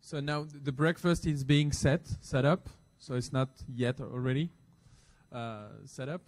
So now the breakfast is being set up. So it's not yet already set up.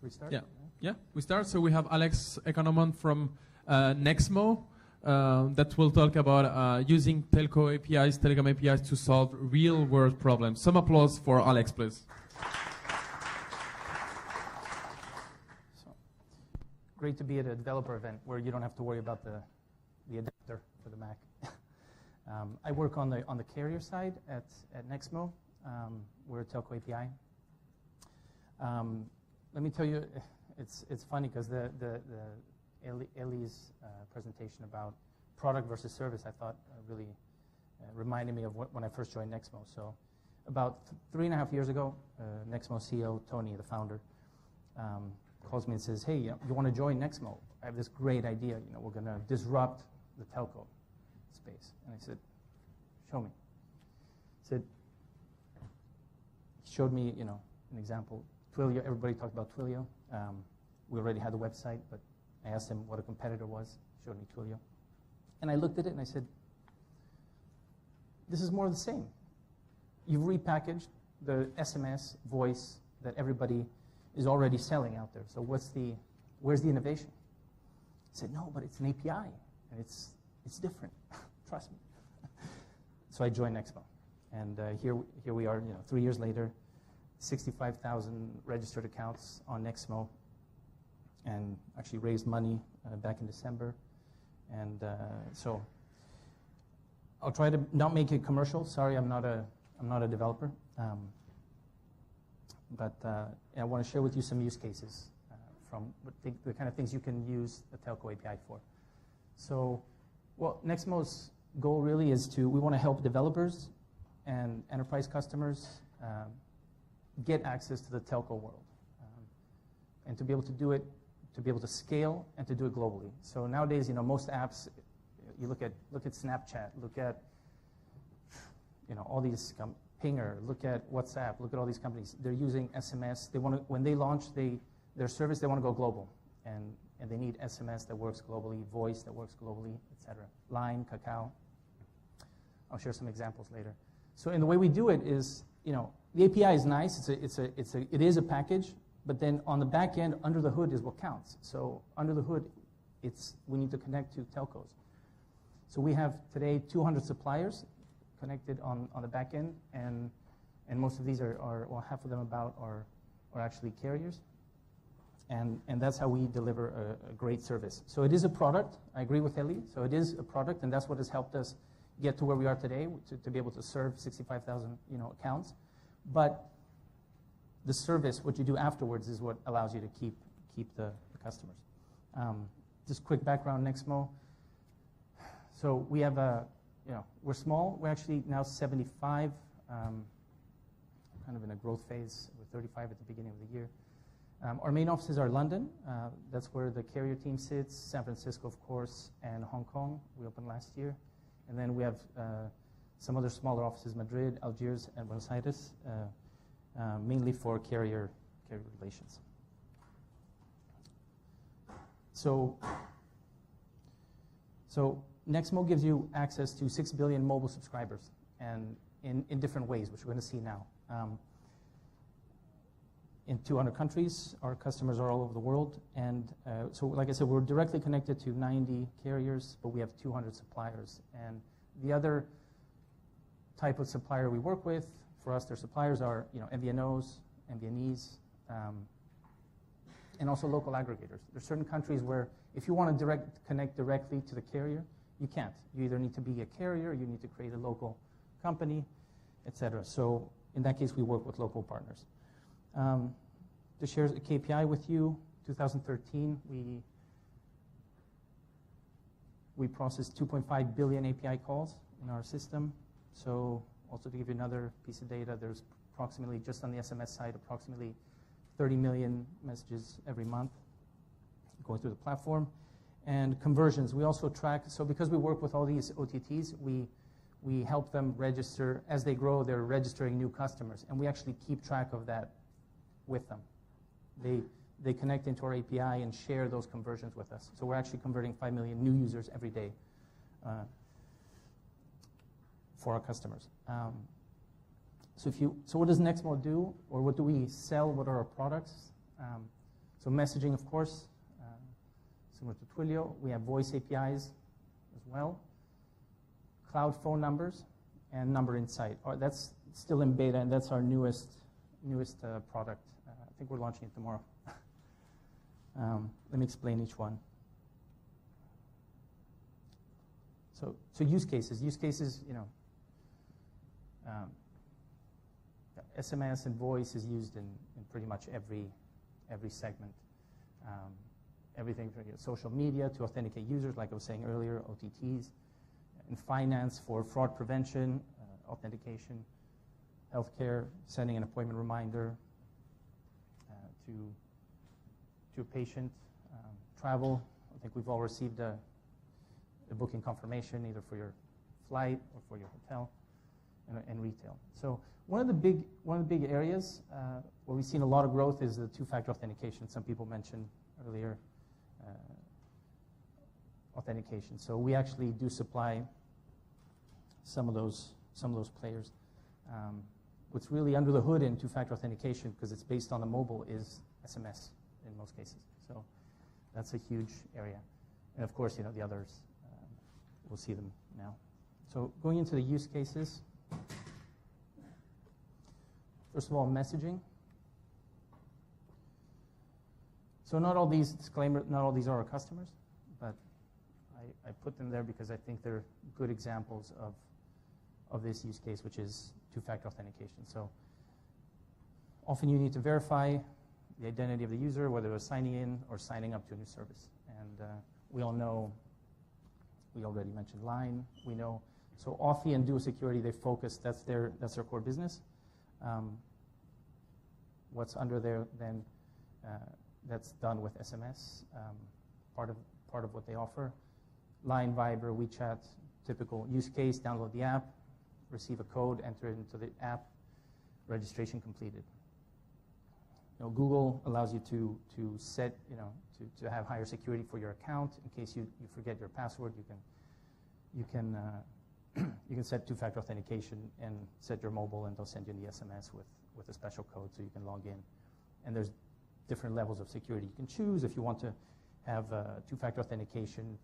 We start? Yeah, we start. So we have Alex Economon from Nexmo that will talk about using telco APIs, telecom APIs to solve real-world problems. Some applause for Alex, please. So, great to be at a developer event where you don't have to worry about the adapter for the Mac. I work on the carrier side at Nexmo. We're a telco API. Let me tell you, it's funny because Ellie's presentation about product versus service, I thought really reminded me of when I first joined Nexmo. So about 3.5 years ago, Nexmo CEO, Tony, the founder, calls me and says, hey, you want to join Nexmo? I have this great idea. We're going to disrupt the telco space. And I said, show me. He showed me, an example. Twilio, everybody talked about Twilio. We already had the website, but I asked him what a competitor was. He showed me Twilio. And I looked at it and I said, this is more of the same. You've repackaged the SMS voice that everybody is already selling out there. So where's the innovation? He said, no, but it's an API, and it's different. Trust me. So I joined Nexmo. And here we are, 3 years later, 65,000 registered accounts on Nexmo, and actually raised money back in December. And so I'll try to not make it commercial. Sorry, I'm not a developer. But I want to share with you some use cases from the kind of things you can use the telco API for. So, Nexmo's goal really is we want to help developers and enterprise customers get access to the telco world, and to be able to do it, to be able to scale, and to do it globally. So nowadays, most apps, you look at Snapchat, look at all these Pinger, look at WhatsApp, look at all these companies. They're using SMS. They want to, when they launch their service, they want to go global, and they need SMS that works globally, voice that works globally, etc. Line, Kakao. I'll share some examples later. So, in the way we do it is, the API is nice. It is a package, but then on the back end, under the hood is what counts. So under the hood, we need to connect to telcos. So we have today 200 suppliers connected on the back end, and most of these are half of them are actually carriers, and that's how we deliver a great service. So it is a product. I agree with Eli. So it is a product, and that's what has helped us get to where we are today, to be able to serve 65,000 accounts. But the service, what you do afterwards, is what allows you to keep the customers. Just quick background, Nexmo. So we have we're small. We're actually now 75, kind of in a growth phase. We're 35 at the beginning of the year. Our main offices are London. That's where the carrier team sits. San Francisco, of course, and Hong Kong. We opened last year. And then we have some other smaller offices, Madrid, Algiers, and Buenos Aires, mainly for carrier relations. So Nexmo gives you access to 6 billion mobile subscribers, and in different ways, which we're going to see now. In 200 countries, our customers are all over the world, and so like I said, we're directly connected to 90 carriers, but we have 200 suppliers. And the other type of supplier we work with, for us, their suppliers are MVNOs, MVNEs, and also local aggregators. There's certain countries where if you want to connect directly to the carrier, you can't. You either need to be a carrier, or you need to create a local company, etc. So in that case, we work with local partners. To share a KPI with you, 2013, we processed 2.5 billion API calls in our system. So also to give you another piece of data, there's approximately, just on the SMS side, approximately 30 million messages every month going through the platform. And conversions, we also track, so because we work with all these OTTs, we help them register. As they grow, they're registering new customers, and we actually keep track of that with them. They connect into our API and share those conversions with us. So we're actually converting 5 million new users every day for our customers. So what does Nexmo do, or what do we sell? What are our products? So messaging, of course, similar to Twilio. We have voice APIs as well. Cloud phone numbers and number insight. That's still in beta, and that's our newest product. I think we're launching it tomorrow. Let me explain each one. So use cases. Use cases, SMS and voice is used in pretty much every segment. Everything from social media to authenticate users, like I was saying earlier, OTTs. In finance for fraud prevention, authentication. Healthcare, sending an appointment reminder to a patient. Travel, I think we've all received a booking confirmation either for your flight or for your hotel, and retail. So one of the big areas where we've seen a lot of growth is the two-factor authentication. Some people mentioned earlier authentication. So we actually do supply some of those players. What's really under the hood in two-factor authentication, because it's based on the mobile, is SMS in most cases. So that's a huge area. And of course, the others, we'll see them now. So going into the use cases, first of all, messaging. So not all these are our customers, but I put them there because I think they're good examples of this use case, which is two-factor authentication. So often you need to verify the identity of the user, whether they're signing in or signing up to a new service. And we all know, we already mentioned Line, we know. So Authy and Duo Security, they focus, that's their core business. What's under there then, that's done with SMS, part of what they offer. Line, Viber, WeChat, typical use case, download the app, receive a code, enter it into the app, registration completed. Google allows you to set, to have higher security for your account in case you forget your password. You can set two-factor authentication and set your mobile, and they'll send you the SMS with a special code so you can log in. And there's different levels of security you can choose if you want to have two-factor authentication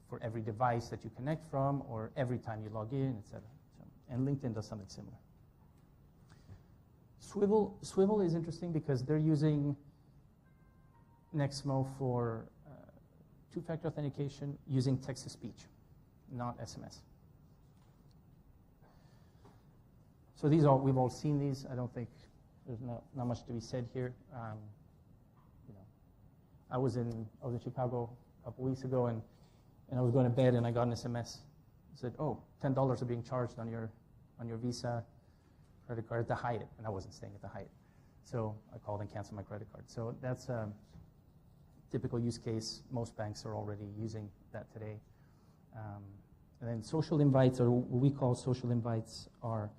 for every device that you connect from, or every time you log in, etc. And LinkedIn does something similar. Swivel is interesting because they're using Nexmo for two-factor authentication using text-to-speech, not SMS. So we've all seen these. I don't think there's not much to be said here. I was in Chicago a couple weeks ago, and I was going to bed, and I got an SMS. It said, "Oh, $10 are being charged on your Visa credit card at the Hyatt," and I wasn't staying at the Hyatt. So I called and canceled my credit card. So that's a typical use case. Most banks are already using that today. And then social invites, or what we call social invites, are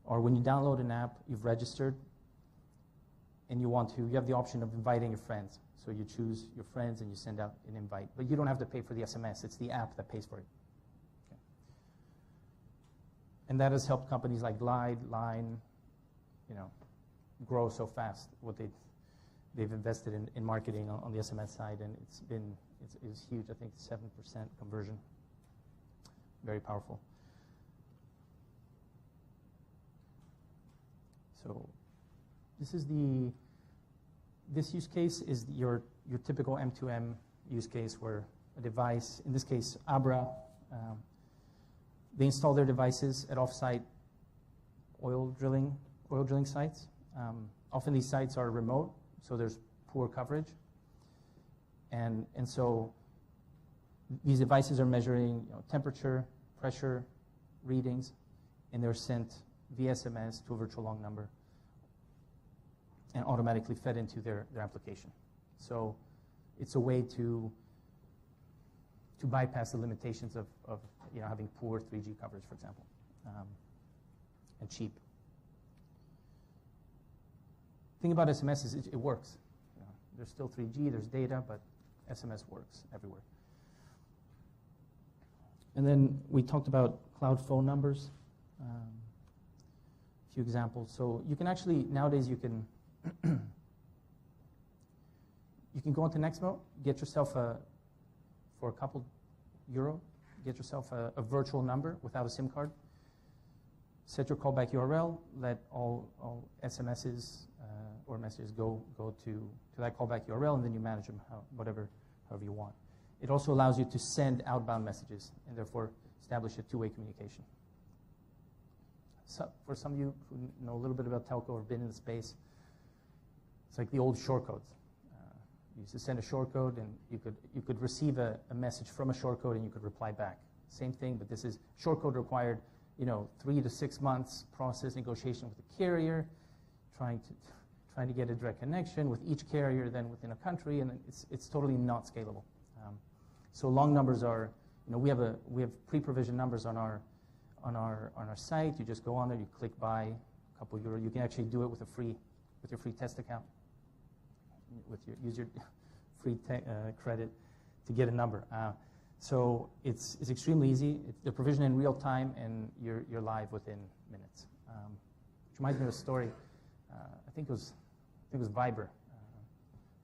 when you download an app, you've registered, and you have the option of inviting your friends. So you choose your friends and you send out an invite. But you don't have to pay for the SMS. It's the app that pays for it. Okay. And that has helped companies like Glide, Line, grow so fast. What they've invested in marketing on the SMS side, and it's huge. I think 7% conversion. Very powerful. So this use case is your typical M2M use case where a device, in this case Abra, they install their devices at off-site oil drilling sites. Often these sites are remote, so there's poor coverage. And so these devices are measuring temperature, pressure readings, and they're sent via SMS to a virtual long number. and automatically fed into their application. So it's a way to bypass the limitations of having poor 3G coverage, for example, and cheap. The thing about SMS is it works. There's still 3G, there's data, but SMS works everywhere. And then we talked about cloud phone numbers. A few examples. So you can actually, nowadays you can go into Nexmo, get yourself for a couple euro, get yourself a virtual number without a SIM card, set your callback URL, let all SMSs or messages go to that callback URL, and then you manage them however you want. It also allows you to send outbound messages and therefore establish a two-way communication. So for some of you who know a little bit about telco or been in the space, it's like the old shortcodes. You used to send a shortcode, and you could receive a message from a shortcode, and you could reply back. Same thing, but this is shortcode required, 3 to 6 months process negotiation with the carrier, trying to get a direct connection with each carrier, then within a country, and it's totally not scalable. So long numbers are, we have pre-provisioned numbers on our site. You just go on there, you click buy, a couple euro. You can actually do it with your free test account. Use your free credit to get a number. So it's extremely easy. They're provisioned in real time, and you're live within minutes. Which reminds me of a story. I think it was Viber.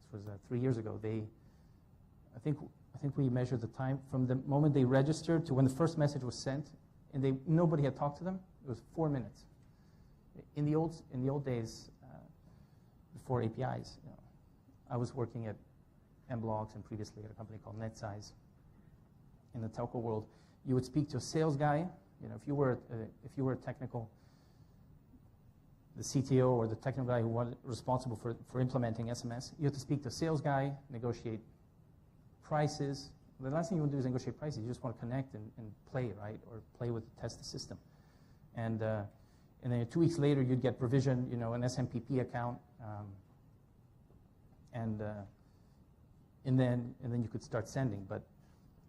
This was 3 years ago. I think we measured the time from the moment they registered to when the first message was sent, and nobody had talked to them. It was 4 minutes. In the old days, before APIs, I was working at Mblogs and previously at a company called NetSize. In the telco world, you would speak to a sales guy. If you were technical, the CTO or the technical guy who was responsible for implementing SMS, you have to speak to a sales guy, negotiate prices. The last thing you want to do is negotiate prices. You just want to connect and play, right, or play with, test the system. And then 2 weeks later, you'd get provision, an SMPP account, and then you could start sending. But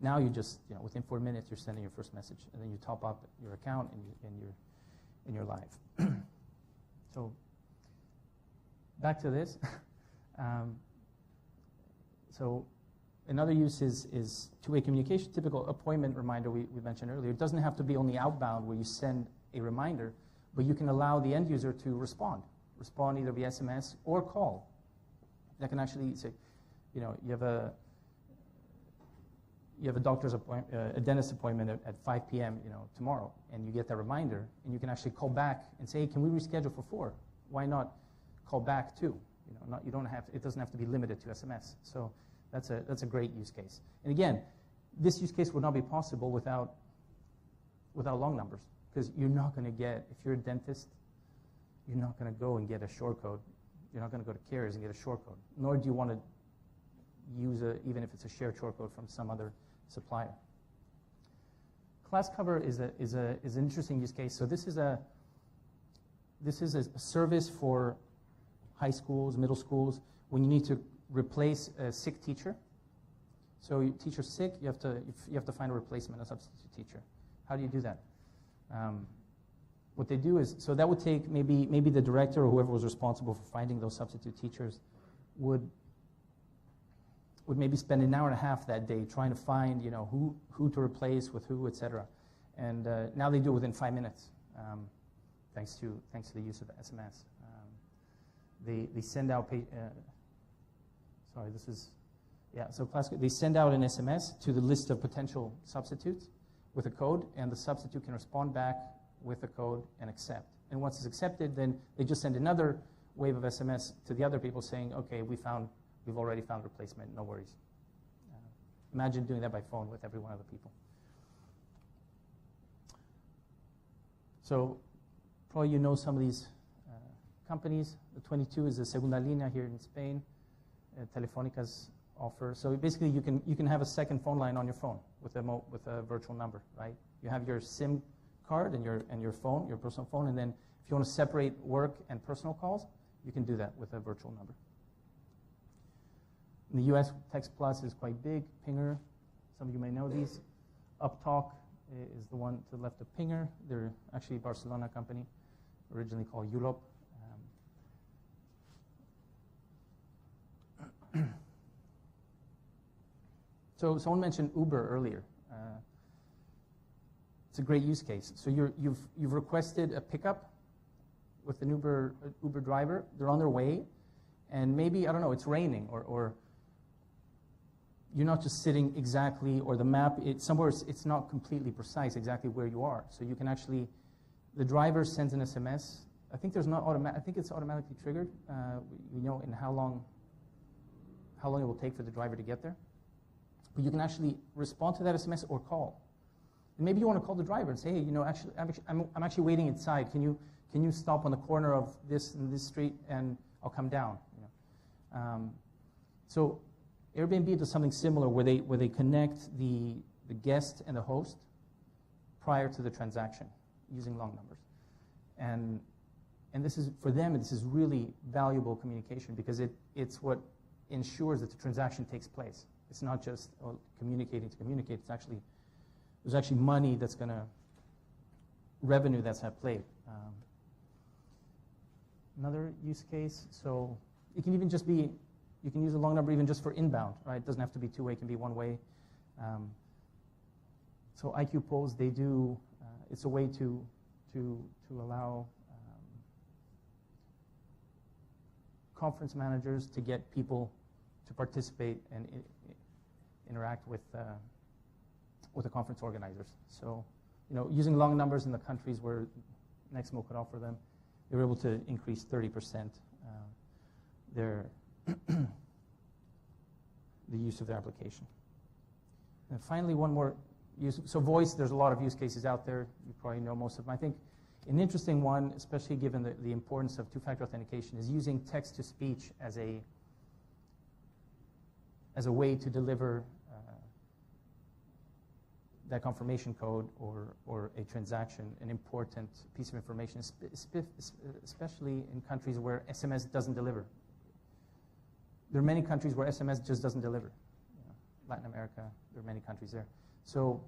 now you just, within 4 minutes, you're sending your first message, and then you top up your account, and you're live. So back to this. So another use is two-way communication. Typical appointment reminder we mentioned earlier. It doesn't have to be only outbound where you send a reminder, but you can allow the end user to respond either via SMS or call. That can actually say, you have a doctor's appointment, a dentist appointment at 5 p.m. Tomorrow, and you get that reminder, and you can actually call back and say, hey, can we reschedule for 4? Why not call back too? It doesn't have to be limited to SMS. So that's a great use case. And again, this use case would not be possible without long numbers, because you're not going to get, if you're a dentist, you're not going to go and get a short code. You're not going to go to carriers and get a short code, nor do you want to use even if it's a shared short code from some other supplier. Class cover is an interesting use case. So this is a service for high schools, middle schools, when you need to replace a sick teacher. So your teacher's sick, you have to find a replacement, a substitute teacher. How do you do that? What they do is, so that would take maybe the director or whoever was responsible for finding those substitute teachers would maybe spend an hour and a half that day trying to find who to replace with who, etc. And now they do it within 5 minutes, thanks to the use of SMS. They send out they send out an SMS to the list of potential substitutes with a code, and the substitute can respond back with the code and accept. And once it's accepted, then they just send another wave of SMS to the other people saying, okay, we've already found replacement, no worries. Imagine doing that by phone with every one of the people. So probably you know some of these companies. The 22 is the Segunda Línea here in Spain. Telefónica's offer. So basically you can have a second phone line on your phone with a virtual number, right? You have your SIM card and your phone, your personal phone, and then if you want to separate work and personal calls, You can do that with a virtual number. In the US, Text Plus is quite big. Pinger, some of you may know these. Uptalk is the one to the left of Pinger. They're actually a Barcelona company, originally called Europe. So someone mentioned Uber earlier. It's a great use case. So you've requested a pickup with an Uber driver. They're on their way, and maybe, I don't know, it's raining, or you're not just sitting exactly, or the map, somewhere it's not completely precise exactly where you are. So you can actually, the driver sends an SMS. I think there's not automatic. I think it's automatically triggered. We know in how long it will take for the driver to get there. But you can actually respond to that SMS or call. And maybe you want to call the driver and say, hey, actually, I'm actually waiting inside. Can you stop on the corner of this and this street, and I'll come down. So Airbnb does something similar where they connect the guest and the host prior to the transaction using long numbers. And this is, for them, this is really valuable communication because it's what ensures that the transaction takes place. It's not just communicating to communicate. There's actually money that's going to, revenue that's at play. Another use case, so it can even just be, you can use a long number even just for inbound, right? It doesn't have to be two-way, it can be one-way. So IQ Polls, they do, it's a way to allow conference managers to get people to participate and interact with the conference organizers. So, using long numbers in the countries where Nexmo could offer them, they were able to increase 30% the use of their application. And finally, one more use. So voice, there's a lot of use cases out there. You probably know most of them. I think an interesting one, especially given the importance of two-factor authentication, is using text-to-speech as a way to deliver that confirmation code or a transaction, an important piece of information, especially in countries where SMS doesn't deliver. There are many countries where SMS just doesn't deliver. Latin America, there are many countries there. So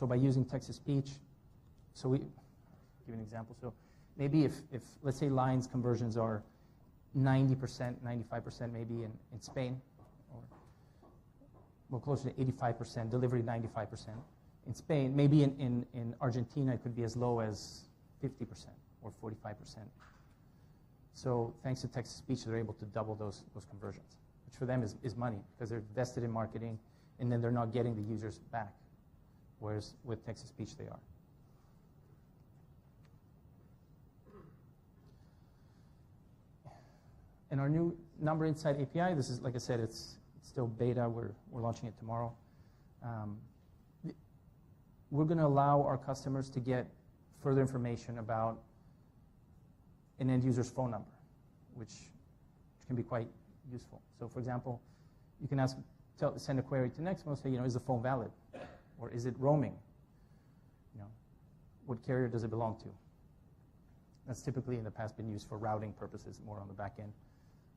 by using text-to-speech, so we give you an example. So maybe if let's say lines conversions are 90%, 95% maybe in Spain, or well, closer to 85%, delivery 95%. In Spain, maybe in Argentina, it could be as low as 50% or 45%. So thanks to text-to-speech, they're able to double those conversions, which for them is money because they're invested in marketing, and then they're not getting the users back, whereas with text-to-speech they are. And our new Number Insight API, this is, like I said, it's still beta. We're launching it tomorrow. We're going to allow our customers to get further information about an end user's phone number, which can be quite useful. So, for example, you can send a query to Nexmo, say, is the phone valid, or is it roaming? What carrier does it belong to? That's typically in the past been used for routing purposes, more on the back end.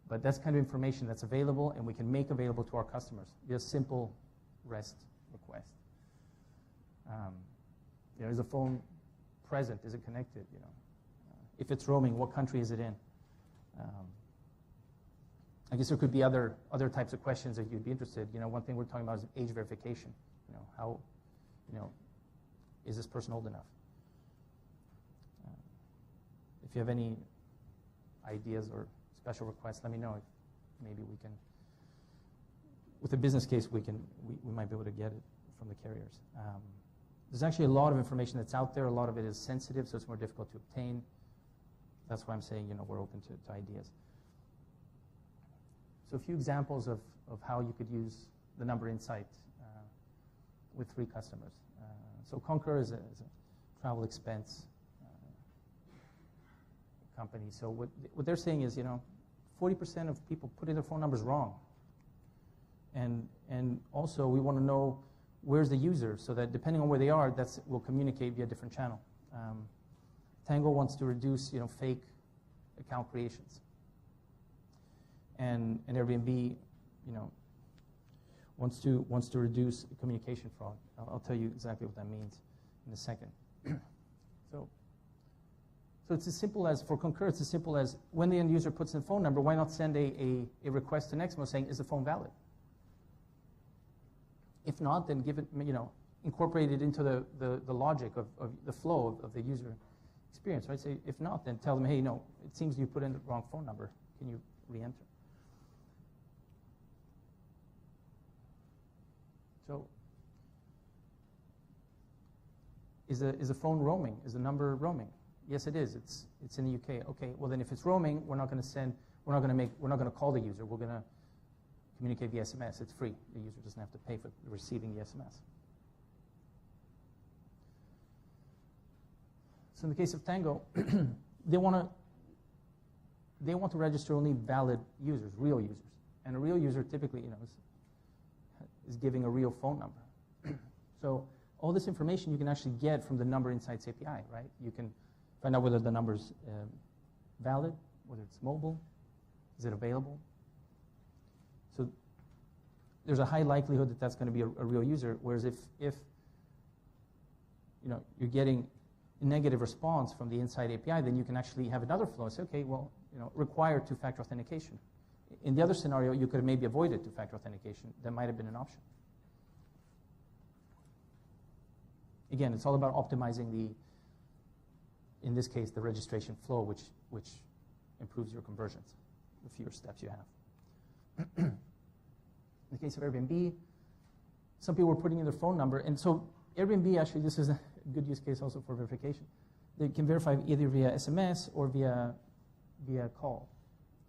But that's kind of information that's available, and we can make available to our customers via simple REST request. Is the phone present? Is it connected? If it's roaming, what country is it in? I guess there could be other types of questions that you'd be interested. One thing we're talking about is age verification. How, is this person old enough? If you have any ideas or special requests, let me know. Maybe we can, with a business case, we might be able to get it from the carriers. There's actually a lot of information that's out there. A lot of it is sensitive, so it's more difficult to obtain. That's why I'm saying, we're open to ideas. So a few examples of how you could use the Number Insight with 3 customers. So Concur is a travel expense company. So what they're saying is, 40% of people put in their phone numbers wrong. And also we want to know where's the user, so that depending on where they are, will communicate via a different channel. Tango wants to reduce, fake account creations. And Airbnb, wants to reduce communication fraud. I'll tell you exactly what that means in a second. So it's as simple as, for Concur, it's as simple as when the end user puts in a phone number, why not send a request to Nexmo saying, is the phone valid? If not, then give it, incorporate it into the logic of the flow of the user experience, right? So if not, then tell them, hey, no, it seems you put in the wrong phone number. Can you re-enter? So is the phone roaming? Is the number roaming? Yes, it is. It's in the UK. Okay. Well, then if it's roaming, we're not going to call the user. We're going to communicate via SMS. It's free. The user doesn't have to pay for receiving the SMS. So in the case of Tango, they want to register only valid users, real users, and a real user typically, is giving a real phone number. So all this information you can actually get from the Number Insights API, right? You can find out whether the number's valid, whether it's mobile, is it available. So there's a high likelihood that that's going to be a real user, whereas if you're getting a negative response from the Insight API, then you can actually have another flow and say, okay, well, require two-factor authentication. In the other scenario, you could have maybe avoided two-factor authentication. That might have been an option. Again, it's all about optimizing in this case, the registration flow, which improves your conversions, the fewer steps you have. In the case of Airbnb, some people were putting in their phone number, and so Airbnb, actually, this is a good use case also for verification. They can verify either via SMS or via call.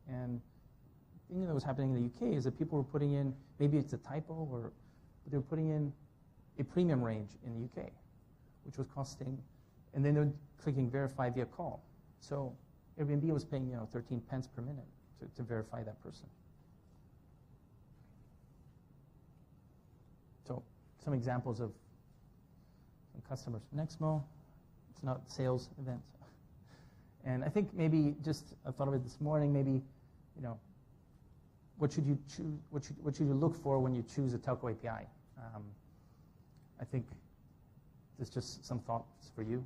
And the thing that was happening in the UK is that people were putting in, maybe it's a typo, but they were putting in a premium range in the UK, which was costing, and then they were clicking verify via call. So Airbnb was paying 13 pence per minute to verify that person. So some examples of some customers. Nexmo, it's not a sales event. And I think maybe I thought of it this morning, maybe, what should you choose? What should you look for when you choose a telco API? I think there's just some thoughts for you.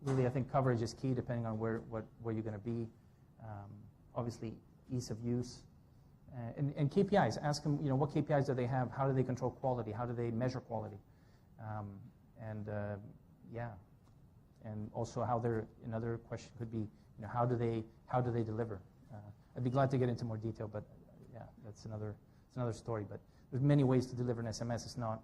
Really, I think coverage is key depending on where you're going to be. Obviously, ease of use. And KPIs, ask them, what KPIs do they have? How do they control quality? How do they measure quality? And also another question could be, how do they deliver? I'd be glad to get into more detail, but that's another story. But there's many ways to deliver an SMS. It's not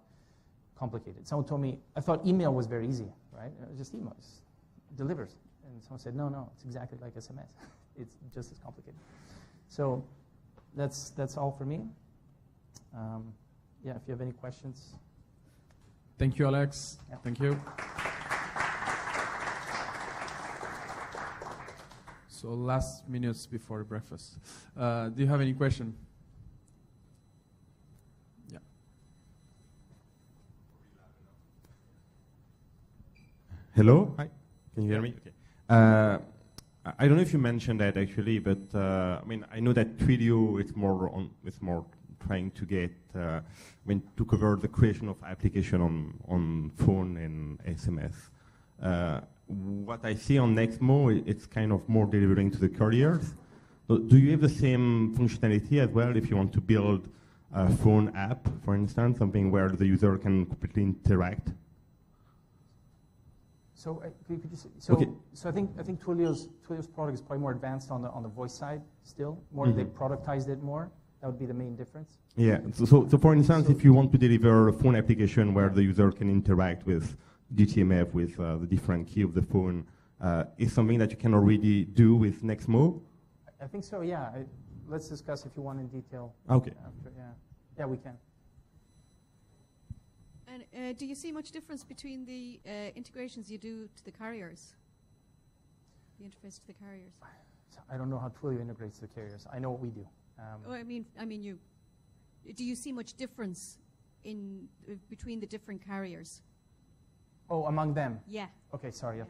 complicated. Someone told me, I thought email was very easy, right? It was just email, it delivers. And someone said, no, it's exactly like SMS. It's just as complicated. So that's all for me. If you have any questions. Thank you, Alex. Yeah. Thank you. So last minutes before breakfast. Do you have any question? Yeah. Hello. Hi. Can you hear me? Okay. I don't know if you mentioned that actually, but I know that Twilio is more trying to get to cover the creation of application on phone and SMS. What I see on Nexmo, it's kind of more delivering to the carriers. So do you have the same functionality as well if you want to build a phone app, for instance, something where the user can completely interact? So could you say, okay. So I think Twilio's product is probably more advanced on the voice side still. They productized it more. That would be the main difference. Yeah. So for instance, if you want to deliver a phone application where the user can interact with GTMF, with the different key of the phone, is something that you can already do with Nexmo? I think so. Yeah. Let's discuss if you want in detail. Okay. After, yeah, we can. And do you see much difference between the integrations you do to the carriers? The interface to the carriers? I don't know how Twilio integrates the carriers. I know what we do. Do you see much difference between the different carriers? Oh, among them? Yeah. Okay, sorry. Yeah.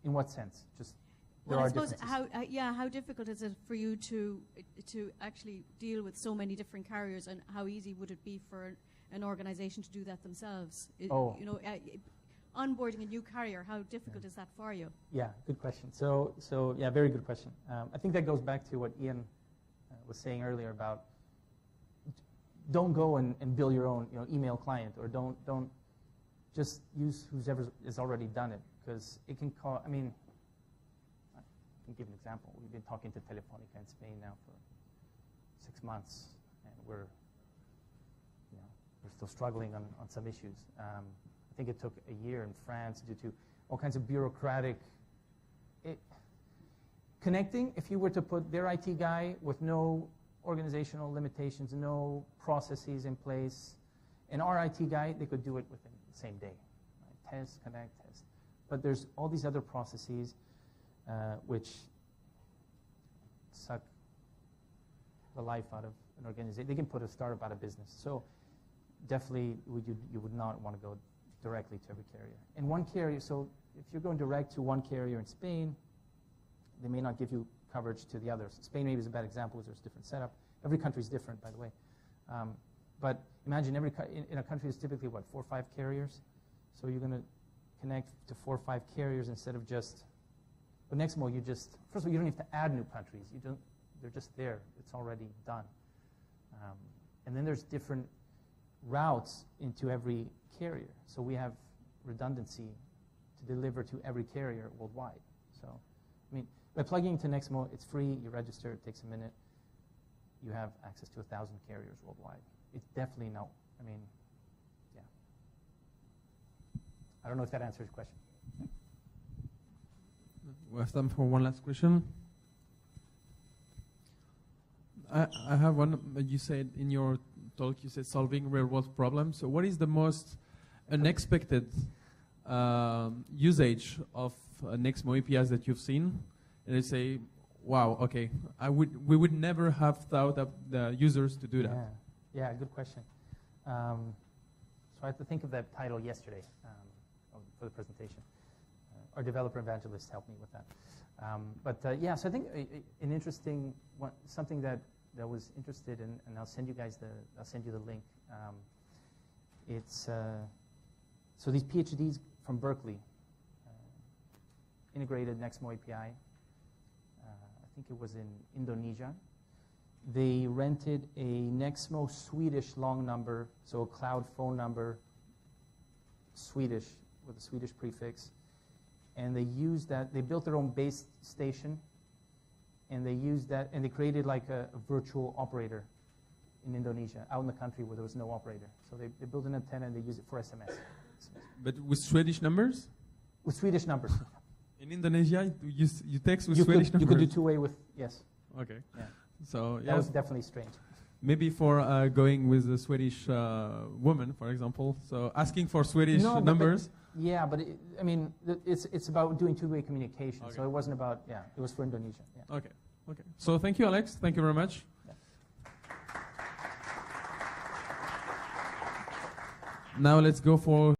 In what sense? Just there Well, I are suppose differences. how difficult is it for you to actually deal with so many different carriers, and how easy would it be for an organization to do that themselves? Oh. You know, onboarding a new carrier, how difficult is that for you? Yeah, good question. So yeah, very good question. I think that goes back to what Ian was saying earlier about don't go and build your own email client, or don't just use whoever has already done it, because it can cause. I mean, I can give an example. We've been talking to Telefonica in Spain now for 6 months, and we're still struggling on some issues. I think it took a year in France due to all kinds of bureaucratic connecting. If you were to put their IT guy with no organizational limitations, no processes in place, and our IT guy, they could do it within the same day. Right? Test, connect, test. But there's all these other processes which suck the life out of an organization. They can put a startup out of business. So definitely you would not want to go directly to every carrier. And one carrier, so if you're going direct to one carrier in Spain, they may not give you coverage to the others. Spain maybe is a bad example because there's a different setup. Every country is different, by the way. But imagine in a country is typically, 4 or 5 carriers? So you're going to connect to 4 or 5 carriers instead of just, but Nexmo, first of all, you don't have to add new countries. They're just there. It's already done. And then there's different routes into every carrier. So we have redundancy to deliver to every carrier worldwide. So, I mean, by plugging into Nexmo, it's free. You register. It takes a minute. You have access to 1,000 carriers worldwide. It's definitely no. I mean, yeah. I don't know if that answers your question. We have time for one last question. I have one. You said in your talk, you said solving real-world problems. So what is the most unexpected usage of Nexmo APIs that you've seen? And you say, wow, okay, we would never have thought of the users to do that. Yeah, good question. So I had to think of that title yesterday for the presentation. Our developer evangelist helped me with that. Yeah, so I think an interesting one, something that was interested in, and I'll send you the link. It's so these PhDs from Berkeley integrated Nexmo API. I think it was in Indonesia. They rented a Nexmo Swedish long number, so a cloud phone number, Swedish with a Swedish prefix, and they used that. They built their own base station, and they used that, and they created like a virtual operator in Indonesia, out in the country where there was no operator. So they built an antenna and they use it for SMS. But with Swedish numbers? With Swedish numbers. In Indonesia, you text with you Swedish numbers? You could do two-way with, yes. Okay. Yeah. So that was definitely strange. Maybe for going with a Swedish woman, for example. So asking for Swedish numbers. Yeah, but I mean, it's about doing two-way communication. Okay. So it wasn't about, it was for Indonesia. Yeah. Okay. So thank you, Alex. Thank you very much. Yeah. Now let's go for